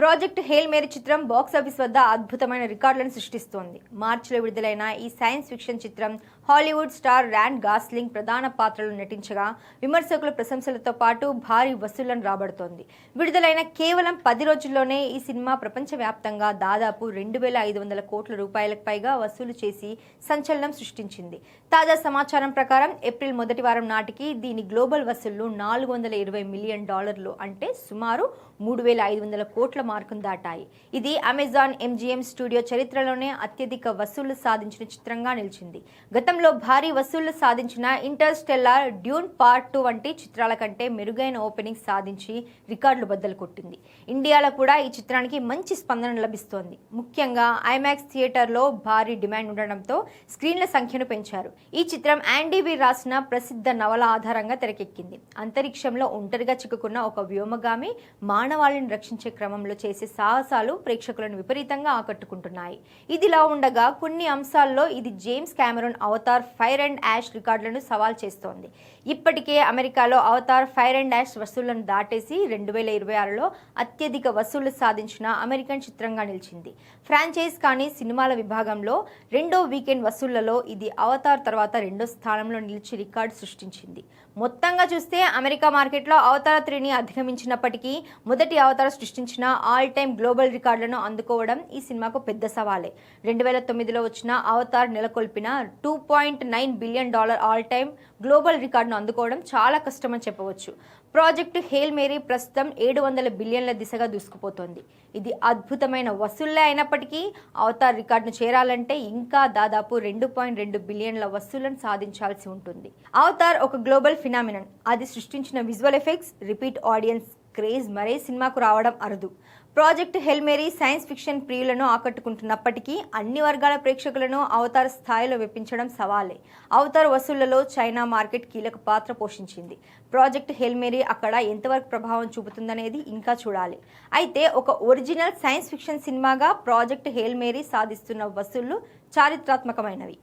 Project Hail Mary చిత్రం box office వద్ద అద్భుతమైన రికార్డులను సృష్టిస్తోంది. మార్చిలో విడుదలైన ఈ సైన్స్ ఫిక్షన్ చిత్రం హాలీవుడ్ స్టార్ ర్యాన్ గాస్లింగ్ ప్రధాన పాత్రలో నటించగా విమర్శకుల ప్రశంసలతో పాటు భారీ వసూళ్లను రాబడుతోంది. విడుదలైన కేవలం 10 రోజుల్లోనే ఈ సినిమా ప్రపంచవ్యాప్తంగా దాదాపు 2,500 కోట్ల రూపాయలకు పైగా వసూలు చేసి సంచలనం సృష్టించింది. తాజా సమాచారం ప్రకారం ఏప్రిల్ మొదటి వారం నాటికి దీని గ్లోబల్ వసూళ్లు $420 మిలియన్, అంటే సుమారు 3,500 కోట్ల మార్కును దాటాయి. ఇది అమెజాన్ MGM స్టూడియో చరిత్రలోనే అత్యధిక వసూళ్లు సాధించిన చిత్రంగా నిలిచింది. గతంలో భారీ వసూళ్లు సాధించిన ఇంటర్స్టెల్లార్, డ్యూన్ పార్ట్ 2 వంటి చిత్రాల కంటే మెరుగైన ఓపెనింగ్ సాధించి రికార్డులు బద్దలు కొట్టింది. ఇండియాలో కూడా ఈ చిత్రానికి మంచి స్పందన లభిస్తోంది. ముఖ్యంగా ఐమాక్స్ థియేటర్లో భారీ డిమాండ్ ఉండడంతో స్క్రీన్ల సంఖ్యను పెంచారు. ఈ చిత్రం యాండీ వీర్ రాసిన ప్రసిద్ధ నవల ఆధారంగా తెరకెక్కింది. అంతరిక్షంలో ఒంటరిగా చిక్కుకున్న ఒక వ్యోమగామి మానవాళిని రక్షించే క్రమంలో చేసే సాహసాలు ప్రేక్షకులను విపరీతంగా ఆకట్టుకుంటున్నాయి. ఇదిలా ఉండగా కొన్ని అంశాల్లో ఇది James Cameron Avatar Fire and Ash రికార్డులను సవాల్ చేస్తోంది. ఇప్పటికే అమెరికాలో అవతార్ ఫైర్ అండ్ యాష్ వసూళ్లను దాటేసి 2026లో అత్యధిక వసూళ్లు సాధించిన అమెరికన్ చిత్రంగా నిలిచింది. ఫ్రాంచైజ్ కానీ సినిమాల విభాగంలో రెండో వీకెండ్ వసూళ్లలో ఇది అవతార్ తర్వాత రెండో స్థానంలో నిలిచి రికార్డు సృష్టించింది. మొత్తంగా చూస్తే అమెరికా మార్కెట్లో అవతార్ 3ని అధిగమించినప్పటికీ మొదటి అవతార్ సృష్టించిన ఆల్ టైమ్ గ్లోబల్ రికార్డులను అందుకోవడం ఈ సినిమాకు పెద్ద సవాలే. 2009లో వచ్చిన అవతార్ నెలకొల్పిన $2.9 బిలియన్ ఆల్ టైమ్ గ్లోబల్ రికార్డును అందుకోవడం చాలా కష్టమని చెప్పవచ్చు. ప్రాజెక్టు హేల్ మేరీ ప్రస్తుతం 700 బిలియన్ల దిశగా దూసుకుపోతోంది. ఇది అద్భుతమైన వసూళ్లే అయినప్పటికీ అవతార్ రికార్డును చేరాలంటే ఇంకా దాదాపు 2.2 బిలియన్ల వసూళ్లను సాధించాల్సి ఉంటుంది. అవతార్ ఒక గ్లోబల్ ఫినామినన్. అది సృష్టించిన visual effects, repeat audience craze మరే సినిమాకు రావడం అరుదు. Project Hail Mary science fiction ప్రియులను ఆకట్టుకుంటున్నప్పటికీ అన్ని వర్గాల ప్రేక్షకులను అవతార్ స్థాయిలో వెప్పించడం సవాలే. అవతార్ వసూళ్లలో చైనా మార్కెట్ కీలక పాత్ర పోషించింది. ప్రాజెక్ట్ హేల్ మేరీ అక్కడ ఎంతవరకు ప్రభావం చూపుతుందనేది ఇంకా చూడాలి. అయితే ఒక ఒరిజినల్ సైన్స్ ఫిక్షన్ సినిమాగా ప్రాజెక్ట్ హేల్ మేరీ సాధిస్తున్న వసూళ్లు చారిత్రాత్మకమైనవి.